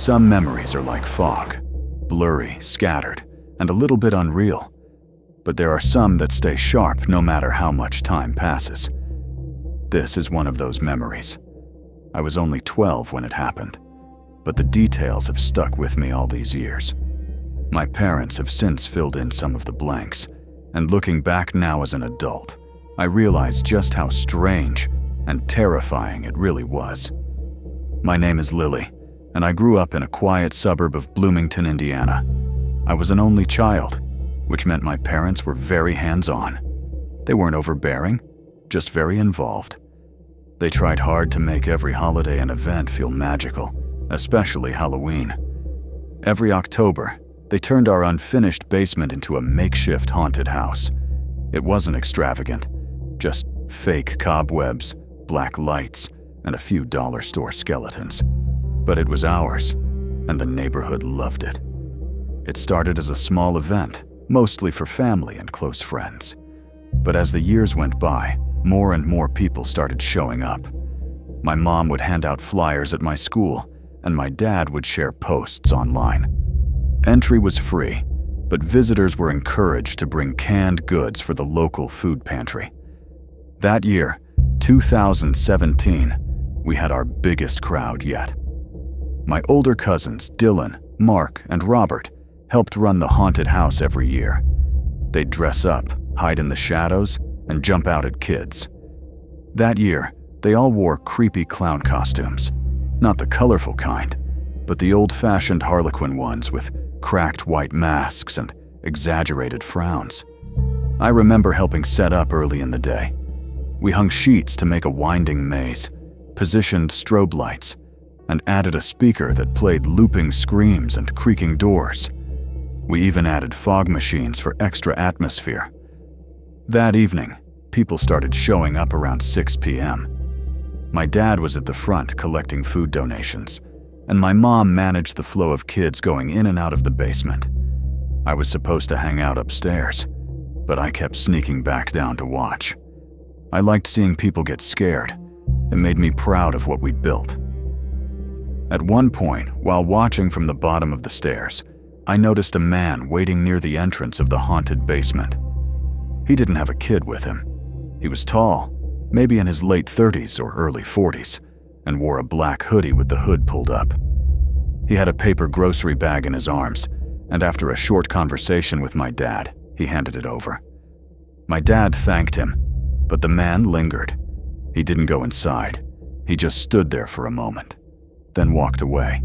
Some memories are like fog, blurry, scattered, and a little bit unreal. But there are some that stay sharp no matter how much time passes. This is one of those memories. I was only 12 when it happened, but the details have stuck with me all these years. My parents have since filled in some of the blanks, and looking back now as an adult, I realize just how strange and terrifying it really was. My name is Lily, and I grew up in a quiet suburb of Bloomington, Indiana. I was an only child, which meant my parents were very hands-on. They weren't overbearing, just very involved. They tried hard to make every holiday and event feel magical, especially Halloween. Every October, they turned our unfinished basement into a makeshift haunted house. It wasn't extravagant, just fake cobwebs, black lights, and a few dollar store skeletons. But it was ours, and the neighborhood loved it. It started as a small event, mostly for family and close friends. But as the years went by, more and more people started showing up. My mom would hand out flyers at my school, and my dad would share posts online. Entry was free, but visitors were encouraged to bring canned goods for the local food pantry. That year, 2017, we had our biggest crowd yet. My older cousins, Dylan, Mark, and Robert, helped run the haunted house every year. They'd dress up, hide in the shadows, and jump out at kids. That year, they all wore creepy clown costumes. Not the colorful kind, but the old-fashioned Harlequin ones with cracked white masks and exaggerated frowns. I remember helping set up early in the day. We hung sheets to make a winding maze, positioned strobe lights, and added a speaker that played looping screams and creaking doors. We even added fog machines for extra atmosphere. That evening, people started showing up around 6 p.m. My dad was at the front collecting food donations, and my mom managed the flow of kids going in and out of the basement. I was supposed to hang out upstairs, but I kept sneaking back down to watch. I liked seeing people get scared. It made me proud of what we'd built. At one point, while watching from the bottom of the stairs, I noticed a man waiting near the entrance of the haunted basement. He didn't have a kid with him. He was tall, maybe in his late 30s or early 40s, and wore a black hoodie with the hood pulled up. He had a paper grocery bag in his arms, and after a short conversation with my dad, he handed it over. My dad thanked him, but the man lingered. He didn't go inside. He just stood there for a moment, then walked away.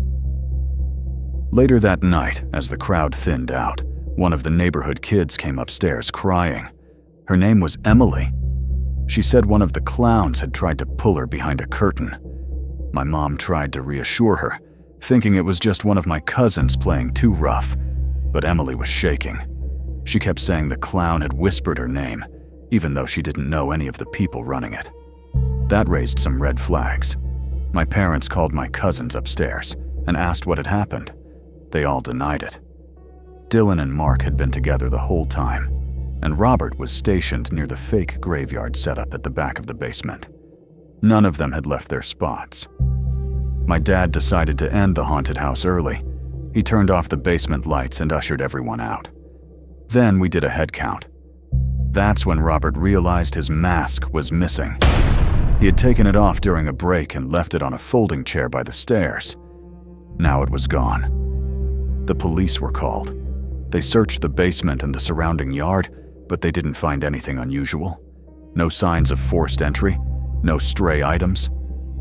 Later that night, as the crowd thinned out, one of the neighborhood kids came upstairs crying. Her name was Emily. She said one of the clowns had tried to pull her behind a curtain. My mom tried to reassure her, thinking it was just one of my cousins playing too rough, but Emily was shaking. She kept saying the clown had whispered her name, even though she didn't know any of the people running it. That raised some red flags. My parents called my cousins upstairs and asked what had happened. They all denied it. Dylan and Mark had been together the whole time, and Robert was stationed near the fake graveyard setup at the back of the basement. None of them had left their spots. My dad decided to end the haunted house early. He turned off the basement lights and ushered everyone out. Then we did a head count. That's when Robert realized his mask was missing. He had taken it off during a break and left it on a folding chair by the stairs. Now it was gone. The police were called. They searched the basement and the surrounding yard, but they didn't find anything unusual. No signs of forced entry, no stray items,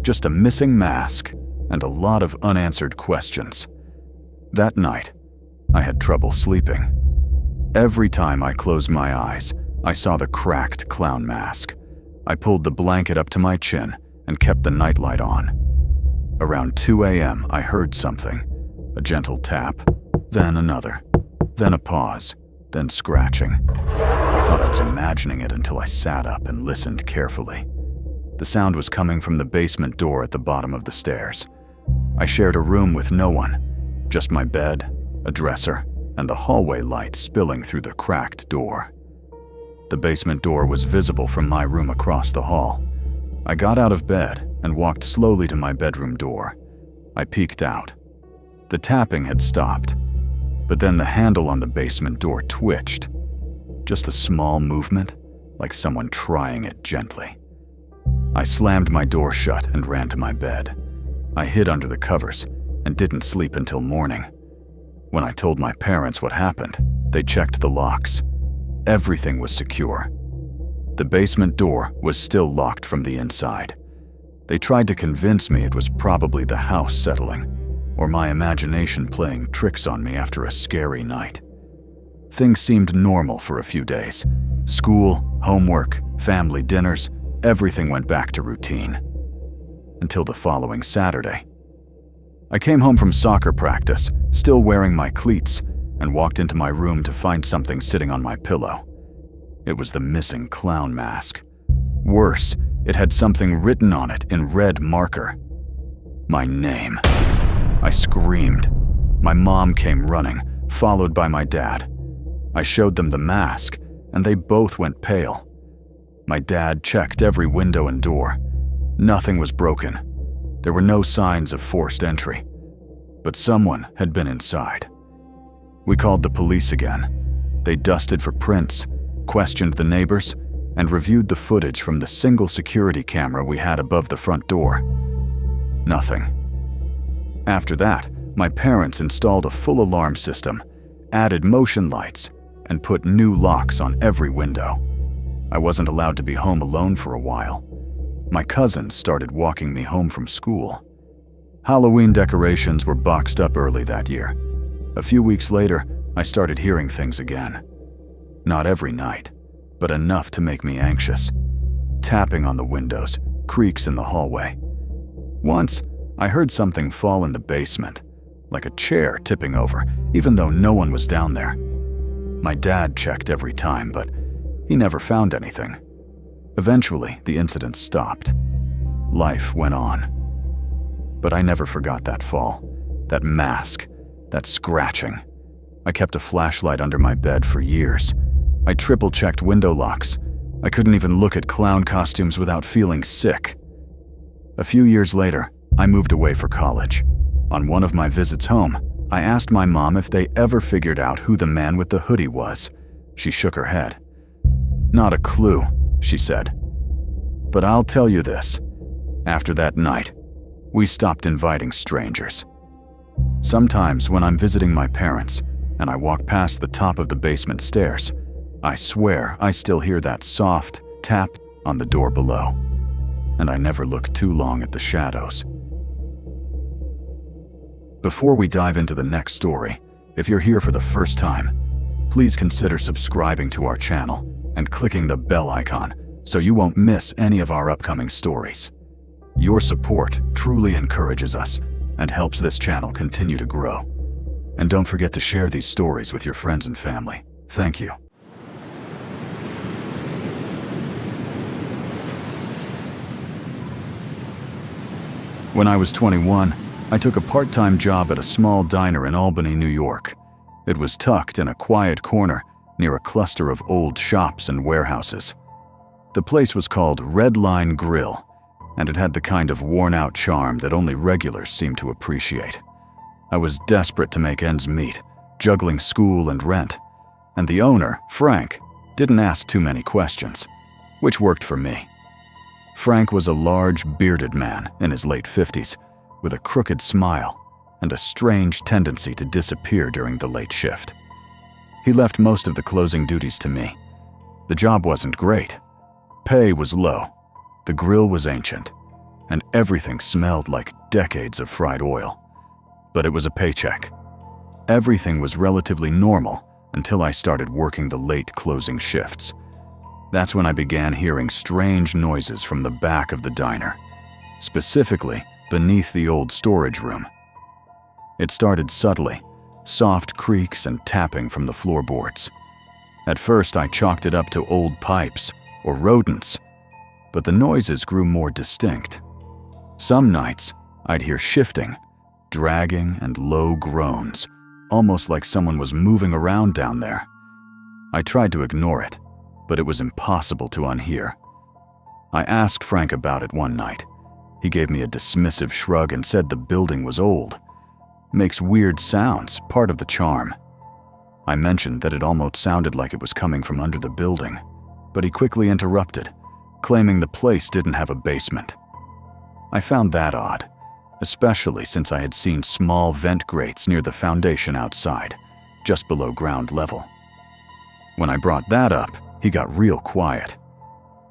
just a missing mask and a lot of unanswered questions. That night, I had trouble sleeping. Every time I closed my eyes, I saw the cracked clown mask. I pulled the blanket up to my chin and kept the nightlight on. Around 2 a.m., I heard something. A gentle tap, then another, then a pause, then scratching. I thought I was imagining it until I sat up and listened carefully. The sound was coming from the basement door at the bottom of the stairs. I shared a room with no one, just my bed, a dresser, and the hallway light spilling through the cracked door. The basement door was visible from my room across the hall. I got out of bed and walked slowly to my bedroom door. I peeked out. The tapping had stopped, but then the handle on the basement door twitched. Just a small movement, like someone trying it gently. I slammed my door shut and ran to my bed. I hid under the covers and didn't sleep until morning. When I told my parents what happened, they checked the locks. Everything was secure. The basement door was still locked from the inside. They tried to convince me it was probably the house settling, or my imagination playing tricks on me after a scary night. Things seemed normal for a few days. School, homework, family dinners, everything went back to routine. Until the following Saturday. I came home from soccer practice, still wearing my cleats, and walked into my room to find something sitting on my pillow. It was the missing clown mask. Worse, it had something written on it in red marker. My name. I screamed. My mom came running, followed by my dad. I showed them the mask, and they both went pale. My dad checked every window and door. Nothing was broken. There were no signs of forced entry, but someone had been inside. We called the police again. They dusted for prints, questioned the neighbors, and reviewed the footage from the single security camera we had above the front door. Nothing. After that, my parents installed a full alarm system, added motion lights, and put new locks on every window. I wasn't allowed to be home alone for a while. My cousins started walking me home from school. Halloween decorations were boxed up early that year. A few weeks later, I started hearing things again. Not every night, but enough to make me anxious. Tapping on the windows, creaks in the hallway. Once, I heard something fall in the basement, like a chair tipping over, even though no one was down there. My dad checked every time, but he never found anything. Eventually, the incident stopped. Life went on. But I never forgot that fall, that mask, that scratching. I kept a flashlight under my bed for years. I triple-checked window locks. I couldn't even look at clown costumes without feeling sick. A few years later, I moved away for college. On one of my visits home, I asked my mom if they ever figured out who the man with the hoodie was. She shook her head. "Not a clue," she said. "But I'll tell you this. After that night, we stopped inviting strangers. Sometimes when I'm visiting my parents and I walk past the top of the basement stairs, I swear I still hear that soft tap on the door below. And I never look too long at the shadows." Before we dive into the next story, if you're here for the first time, please consider subscribing to our channel and clicking the bell icon so you won't miss any of our upcoming stories. Your support truly encourages us and helps this channel continue to grow. And don't forget to share these stories with your friends and family. Thank you. When I was 21, I took a part-time job at a small diner in Albany, New York. It was tucked in a quiet corner near a cluster of old shops and warehouses. The place was called Red Line Grill, and it had the kind of worn-out charm that only regulars seem to appreciate. I was desperate to make ends meet, juggling school and rent, and the owner, Frank, didn't ask too many questions, which worked for me. Frank was a large, bearded man in his late 50s, with a crooked smile and a strange tendency to disappear during the late shift. He left most of the closing duties to me. The job wasn't great. Pay was low, the grill was ancient, and everything smelled like decades of fried oil. But it was a paycheck. Everything was relatively normal until I started working the late closing shifts. That's when I began hearing strange noises from the back of the diner, specifically beneath the old storage room. It started subtly, soft creaks and tapping from the floorboards. At first, I chalked it up to old pipes or rodents, but the noises grew more distinct. Some nights, I'd hear shifting, dragging, and low groans, almost like someone was moving around down there. I tried to ignore it, but it was impossible to unhear. I asked Frank about it one night. He gave me a dismissive shrug and said the building was old. makes weird sounds, part of the charm. I mentioned that it almost sounded like it was coming from under the building, but he quickly interrupted, claiming the place didn't have a basement. I found that odd, especially since I had seen small vent grates near the foundation outside, just below ground level. When I brought that up, he got real quiet.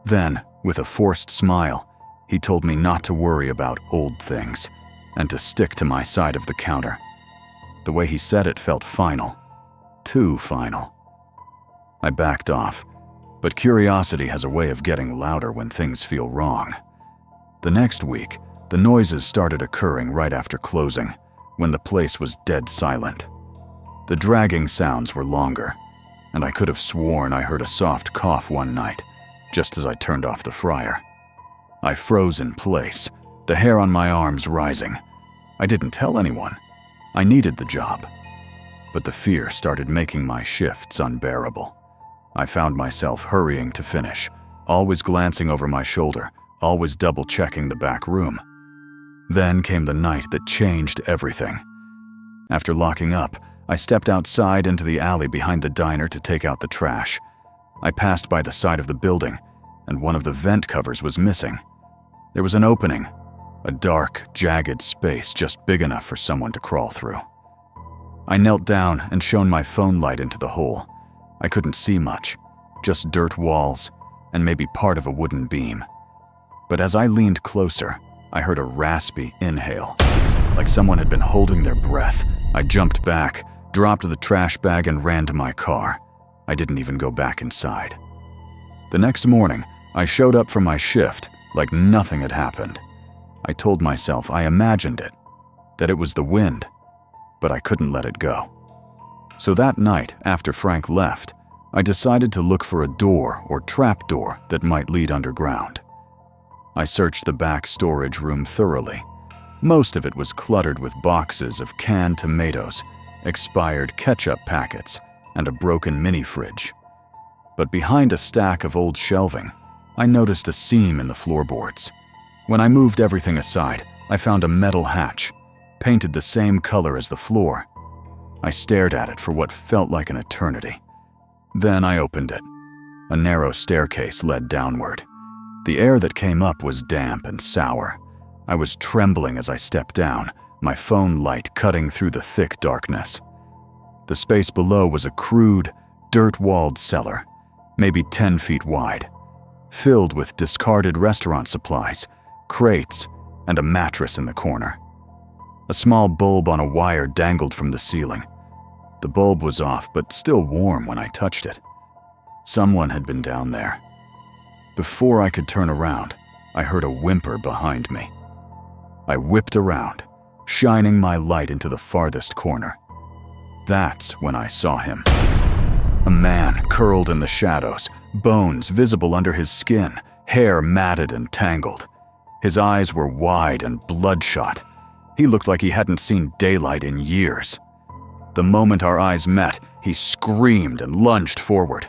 Then, with a forced smile, he told me not to worry about old things and to stick to my side of the counter. The way he said it felt final. Too final. I backed off, but curiosity has a way of getting louder when things feel wrong. The next week, the noises started occurring right after closing, when the place was dead silent. The dragging sounds were longer, and I could have sworn I heard a soft cough one night, just as I turned off the fryer. I froze in place, the hair on my arms rising. I didn't tell anyone. I needed the job. But the fear started making my shifts unbearable. I found myself hurrying to finish, always glancing over my shoulder, always double-checking the back room. Then came the night that changed everything. After locking up, I stepped outside into the alley behind the diner to take out the trash. I passed by the side of the building, and one of the vent covers was missing. There was an opening, a dark, jagged space just big enough for someone to crawl through. I knelt down and shone my phone light into the hole. I couldn't see much, just dirt walls and maybe part of a wooden beam. But as I leaned closer, I heard a raspy inhale, like someone had been holding their breath. I jumped back, dropped the trash bag, and ran to my car. I didn't even go back inside. The next morning, I showed up for my shift like nothing had happened. I told myself I imagined it, that it was the wind, but I couldn't let it go. So that night, after Frank left, I decided to look for a door or trap door that might lead underground. I searched the back storage room thoroughly. Most of it was cluttered with boxes of canned tomatoes, expired ketchup packets, and a broken mini-fridge. But behind a stack of old shelving, I noticed a seam in the floorboards. When I moved everything aside, I found a metal hatch, painted the same color as the floor. I stared at it for what felt like an eternity. Then I opened it. A narrow staircase led downward. The air that came up was damp and sour. I was trembling as I stepped down, my phone light cutting through the thick darkness. The space below was a crude, dirt-walled cellar, maybe 10 feet wide, filled with discarded restaurant supplies, crates, and a mattress in the corner. A small bulb on a wire dangled from the ceiling. The bulb was off, but still warm when I touched it. Someone had been down there. Before I could turn around, I heard a whimper behind me. I whipped around, shining my light into the farthest corner. That's when I saw him. A man curled in the shadows, bones visible under his skin, hair matted and tangled. His eyes were wide and bloodshot. He looked like he hadn't seen daylight in years. The moment our eyes met, he screamed and lunged forward.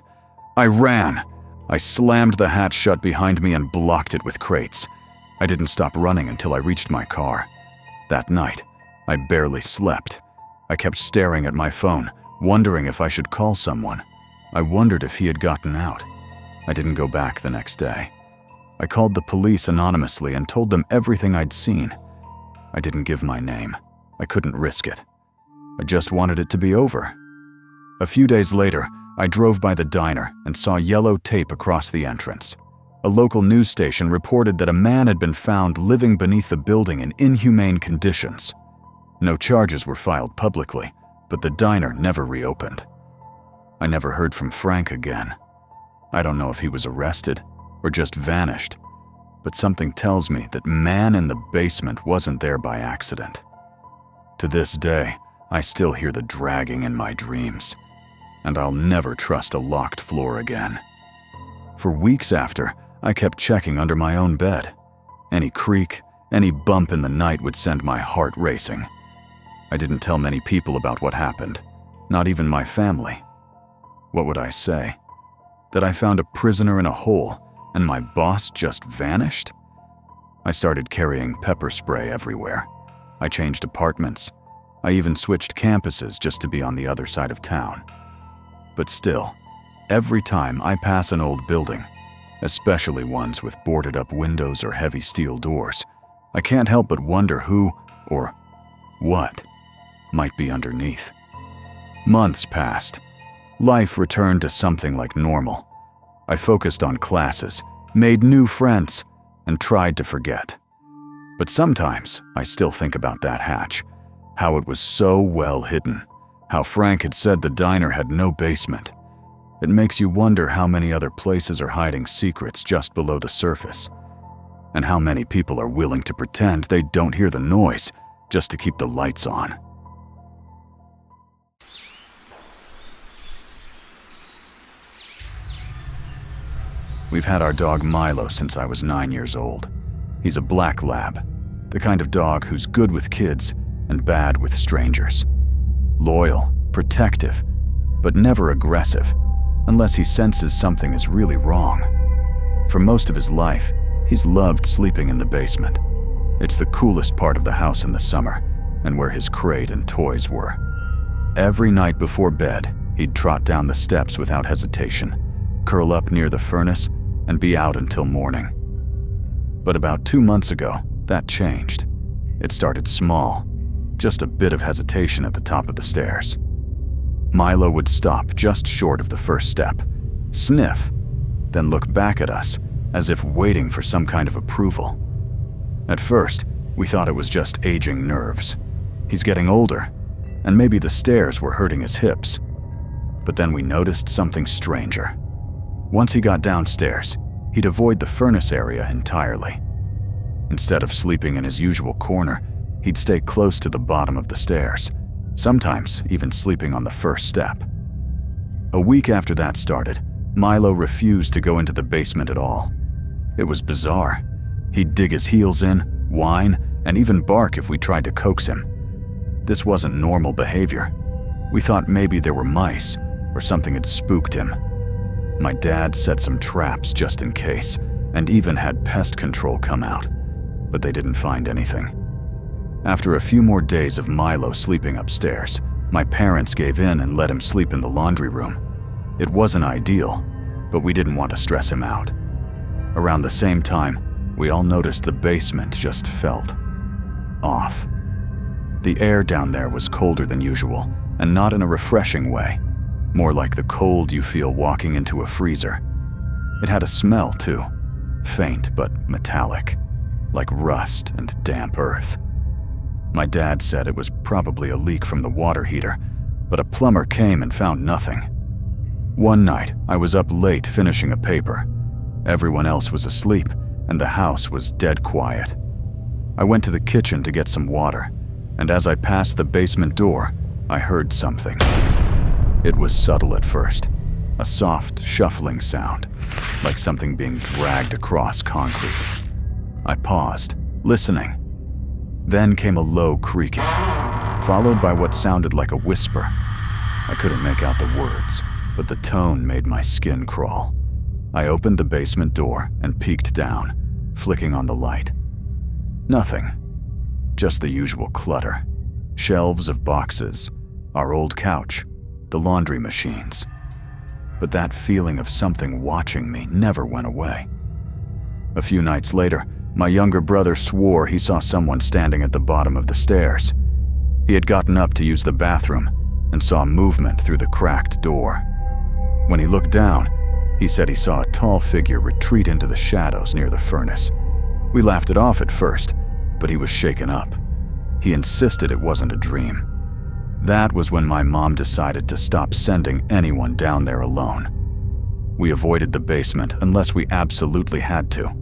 I ran. I slammed the hatch shut behind me and blocked it with crates. I didn't stop running until I reached my car. That night, I barely slept. I kept staring at my phone, wondering if I should call someone. I wondered if he had gotten out. I didn't go back the next day. I called the police anonymously and told them everything I'd seen. I didn't give my name. I couldn't risk it. I just wanted it to be over. A few days later, I drove by the diner and saw yellow tape across the entrance. A local news station reported that a man had been found living beneath the building in inhumane conditions. No charges were filed publicly, but the diner never reopened. I never heard from Frank again. I don't know if he was arrested or just vanished, but something tells me that man in the basement wasn't there by accident. To this day, I still hear the dragging in my dreams, and I'll never trust a locked floor again. For weeks after, I kept checking under my own bed. Any creak, any bump in the night would send my heart racing. I didn't tell many people about what happened, not even my family. What would I say? That I found a prisoner in a hole and my boss just vanished? I started carrying pepper spray everywhere. I changed apartments, I even switched campuses just to be on the other side of town. But still, every time I pass an old building, especially ones with boarded-up windows or heavy steel doors, I can't help but wonder who or what might be underneath. Months passed. Life returned to something like normal. I focused on classes, made new friends, and tried to forget. But sometimes I still think about that hatch, how it was so well hidden, how Frank had said the diner had no basement. It makes you wonder how many other places are hiding secrets just below the surface, and how many people are willing to pretend they don't hear the noise just to keep the lights on. We've had our dog Milo since I was 9 years old. He's a black lab, the kind of dog who's good with kids and bad with strangers. Loyal, protective, but never aggressive, unless he senses something is really wrong. For most of his life, he's loved sleeping in the basement. It's the coolest part of the house in the summer, and where his crate and toys were. Every night before bed, he'd trot down the steps without hesitation, curl up near the furnace, and be out until morning. But about 2 months ago, that changed. It started small, just a bit of hesitation at the top of the stairs. Milo would stop just short of the first step, sniff, then look back at us as if waiting for some kind of approval. At first, we thought it was just aging nerves. He's getting older, and maybe the stairs were hurting his hips. But then we noticed something stranger. Once he got downstairs, he'd avoid the furnace area entirely. Instead of sleeping in his usual corner, he'd stay close to the bottom of the stairs, sometimes even sleeping on the first step. A week after that started, Milo refused to go into the basement at all. It was bizarre. He'd dig his heels in, whine, and even bark if we tried to coax him. This wasn't normal behavior. We thought maybe there were mice, or something had spooked him. My dad set some traps just in case, and even had pest control come out, but they didn't find anything. After a few more days of Milo sleeping upstairs, my parents gave in and let him sleep in the laundry room. It wasn't ideal, but we didn't want to stress him out. Around the same time, we all noticed the basement just felt off. The air down there was colder than usual, and not in a refreshing way, more like the cold you feel walking into a freezer. It had a smell too, faint but metallic, like rust and damp earth. My dad said it was probably a leak from the water heater, but a plumber came and found nothing. One night, I was up late finishing a paper. Everyone else was asleep, and the house was dead quiet. I went to the kitchen to get some water, and as I passed the basement door, I heard something. It was subtle at first, a soft, shuffling sound, like something being dragged across concrete. I paused, listening. Then came a low creaking, followed by what sounded like a whisper. I couldn't make out the words, but the tone made my skin crawl. I opened the basement door and peeked down, flicking on the light. Nothing. Just the usual clutter. Shelves of boxes, our old couch, the laundry machines. But that feeling of something watching me never went away. A few nights later, my younger brother swore he saw someone standing at the bottom of the stairs. He had gotten up to use the bathroom and saw movement through the cracked door. When he looked down, he said he saw a tall figure retreat into the shadows near the furnace. We laughed it off at first, but he was shaken up. He insisted it wasn't a dream. That was when my mom decided to stop sending anyone down there alone. We avoided the basement unless we absolutely had to.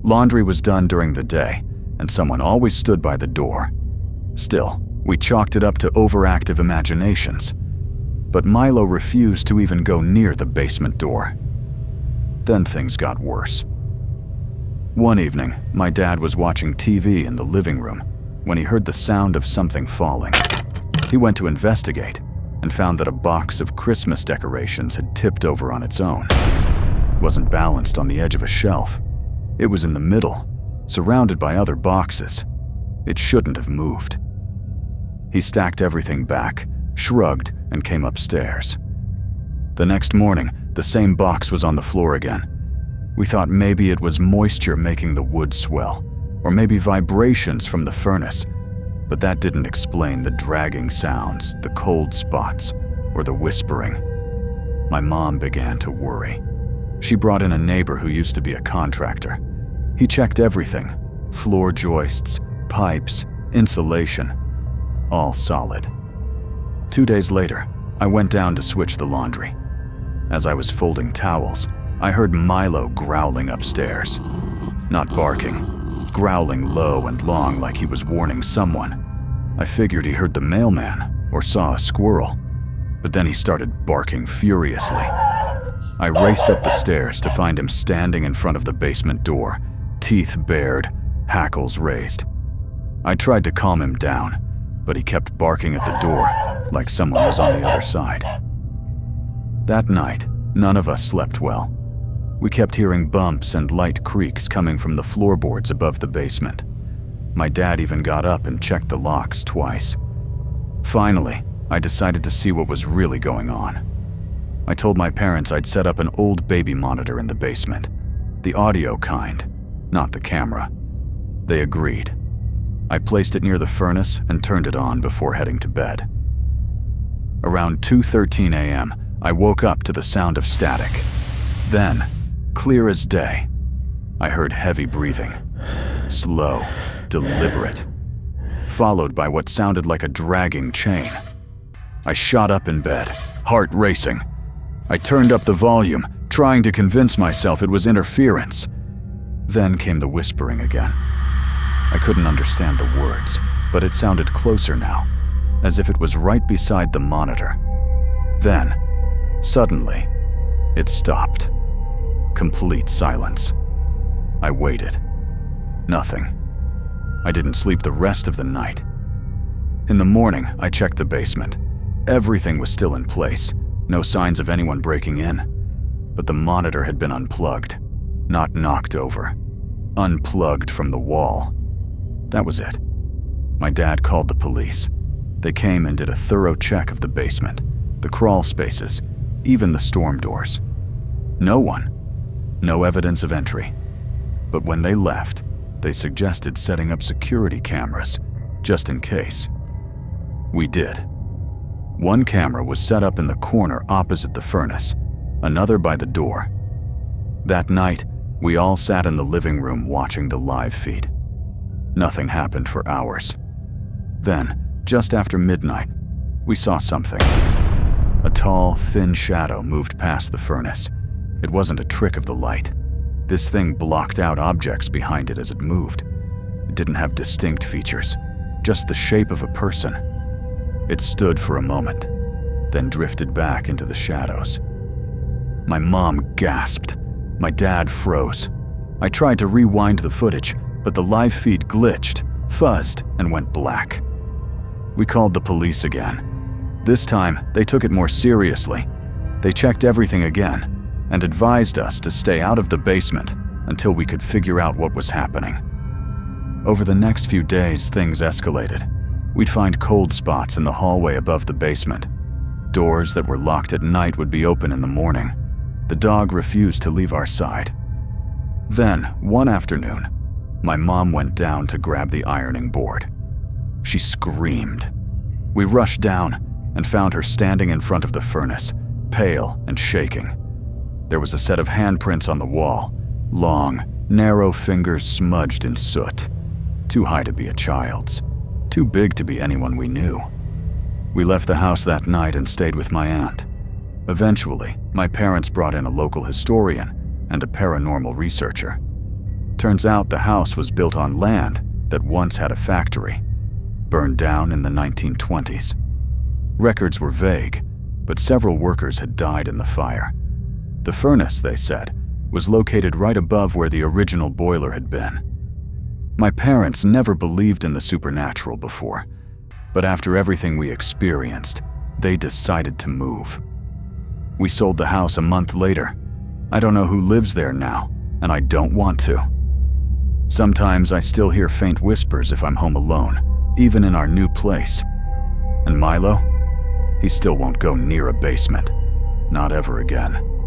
Laundry was done during the day, and someone always stood by the door. Still, we chalked it up to overactive imaginations. But Milo refused to even go near the basement door. Then things got worse. One evening, my dad was watching TV in the living room when he heard the sound of something falling. He went to investigate and found that a box of Christmas decorations had tipped over on its own. It wasn't balanced on the edge of a shelf. It was in the middle, surrounded by other boxes. It shouldn't have moved. He stacked everything back, shrugged, and came upstairs. The next morning, the same box was on the floor again. We thought maybe it was moisture making the wood swell, or maybe vibrations from the furnace, but that didn't explain the dragging sounds, the cold spots, or the whispering. My mom began to worry. She brought in a neighbor who used to be a contractor. He checked everything: floor joists, pipes, insulation, all solid. 2 days later, I went down to switch the laundry. As I was folding towels, I heard Milo growling upstairs. Not barking, growling low and long like he was warning someone. I figured he heard the mailman or saw a squirrel, but then he started barking furiously. I raced up the stairs to find him standing in front of the basement door, teeth bared, hackles raised. I tried to calm him down, but he kept barking at the door like someone was on the other side. That night, none of us slept well. We kept hearing bumps and light creaks coming from the floorboards above the basement. My dad even got up and checked the locks twice. Finally, I decided to see what was really going on. I told my parents I'd set up an old baby monitor in the basement, the audio kind, not the camera. They agreed. I placed it near the furnace and turned it on before heading to bed. Around 2:13 a.m., I woke up to the sound of static. Then, clear as day, I heard heavy breathing, slow, deliberate, followed by what sounded like a dragging chain. I shot up in bed, heart racing. I turned up the volume, trying to convince myself it was interference. Then came the whispering again. I couldn't understand the words, but it sounded closer now, as if it was right beside the monitor. Then, suddenly, it stopped. Complete silence. I waited. Nothing. I didn't sleep the rest of the night. In the morning, I checked the basement. Everything was still in place, no signs of anyone breaking in. But the monitor had been unplugged, not knocked over. Unplugged from the wall. That was it. My dad called the police. They came and did a thorough check of the basement, the crawl spaces, even the storm doors. No one. No evidence of entry. But when they left, they suggested setting up security cameras, just in case. We did. One camera was set up in the corner opposite the furnace, another by the door. That night, we all sat in the living room watching the live feed. Nothing happened for hours. Then, just after midnight, we saw something. A tall, thin shadow moved past the furnace. It wasn't a trick of the light. This thing blocked out objects behind it as it moved. It didn't have distinct features, just the shape of a person. It stood for a moment, then drifted back into the shadows. My mom gasped. My dad froze. I tried to rewind the footage, but the live feed glitched, fuzzed, and went black. We called the police again. This time, they took it more seriously. They checked everything again and advised us to stay out of the basement until we could figure out what was happening. Over the next few days, things escalated. We'd find cold spots in the hallway above the basement. Doors that were locked at night would be open in the morning. The dog refused to leave our side. Then, one afternoon, my mom went down to grab the ironing board. She screamed. We rushed down and found her standing in front of the furnace, pale and shaking. There was a set of handprints on the wall, long, narrow fingers smudged in soot. Too high to be a child's, too big to be anyone we knew. We left the house that night and stayed with my aunt. Eventually, my parents brought in a local historian and a paranormal researcher. Turns out the house was built on land that once had a factory, burned down in the 1920s. Records were vague, but several workers had died in the fire. The furnace, they said, was located right above where the original boiler had been. My parents never believed in the supernatural before, but after everything we experienced, they decided to move. We sold the house a month later. I don't know who lives there now, and I don't want to. Sometimes I still hear faint whispers if I'm home alone, even in our new place. And Milo? He still won't go near a basement. Not ever again.